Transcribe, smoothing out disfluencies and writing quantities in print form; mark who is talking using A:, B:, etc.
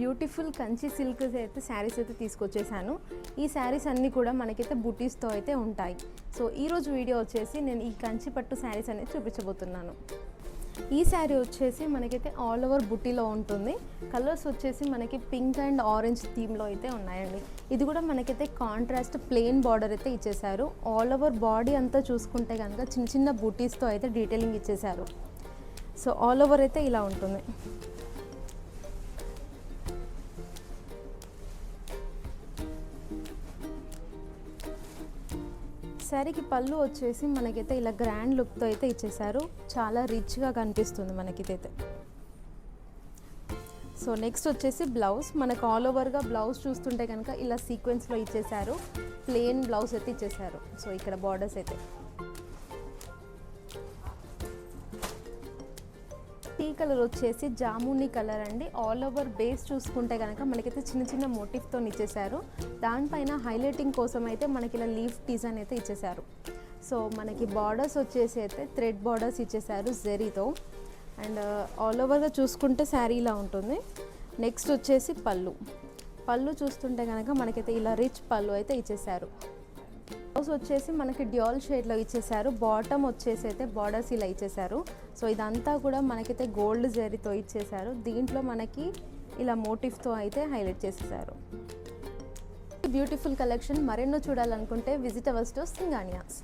A: Beautiful Kanchi silk అయితే శారీస్ అయితే తీసుకొచ్చేసాను. ఈ శారీస్ అన్నీ కూడా మనకైతే బుటీస్తో అయితే ఉంటాయి. సో ఈరోజు వీడియో వచ్చేసి నేను ఈ కంచి పట్టు శారీస్ అనేది చూపించబోతున్నాను. ఈ శారీ వచ్చేసి మనకైతే ఆల్ ఓవర్ బుటీలో ఉంటుంది. కలర్స్ వచ్చేసి మనకి పింక్ అండ్ ఆరెంజ్ థీమ్లో అయితే ఉన్నాయండి. ఇది కూడా మనకైతే కాంట్రాస్ట్ ప్లెయిన్ బార్డర్ అయితే ఇచ్చేసారు. ఆల్ ఓవర్ బాడీ అంతా చూసుకుంటే కనుక చిన్న చిన్న బుటీస్తో అయితే డీటెయిలింగ్ ఇచ్చేసారు. సో ఆల్ ఓవర్ అయితే ఇలా ఉంటుంది. శారీకి పళ్ళు వచ్చేసి మనకైతే ఇలా గ్రాండ్ లుక్తో అయితే ఇచ్చేసారు. చాలా రిచ్గా కనిపిస్తుంది మనకిదైతే. సో నెక్స్ట్ వచ్చేసి బ్లౌజ్. మనకు ఆల్ ఓవర్గా బ్లౌజ్ చూస్తుంటే కనుక ఇలా సీక్వెన్స్లో ఇచ్చేసారు. ప్లెయిన్ బ్లౌజ్ అయితే ఇచ్చేసారు. సో ఇక్కడ బార్డర్స్ అయితే టీ కలర్ వచ్చేసి జామునీ కలర్ అండి. ఆల్ ఓవర్ బేస్ చూసుకుంటే కనుక మనకైతే చిన్న చిన్న మోటివ్తో ఇచ్చేసారు. దానిపైన హైలైటింగ్ కోసం అయితే మనకి ఇలా లీఫ్ డిజైన్ అయితే ఇచ్చేసారు. సో మనకి బార్డర్స్ వచ్చేసి అయితే థ్రెడ్ బార్డర్స్ ఇచ్చేసారు జెరీతో. అండ్ ఆల్ ఓవర్గా చూసుకుంటే శారీ ఇలా ఉంటుంది. నెక్స్ట్ వచ్చేసి పళ్ళు చూస్తుంటే కనుక మనకైతే ఇలా రిచ్ పళ్ళు అయితే ఇచ్చేసారు. బ్లౌజ్ వచ్చేసి మనకి డ్యూయల్ షేడ్లో ఇచ్చేసారు. బాటమ్ వచ్చేసి అయితే బార్డర్స్ ఇలా ఇచ్చేసారు. సో ఇదంతా కూడా మనకైతే గోల్డ్ జరీతో ఇచ్చేసారు. దీంట్లో మనకి ఇలా మోటివ్తో అయితే హైలైట్ చేసేసారు. బ్యూటిఫుల్ కలెక్షన్ మరెన్నో చూడాలనుకుంటే విజిట్ అవర్ స్టోర్ సింగానియాస్.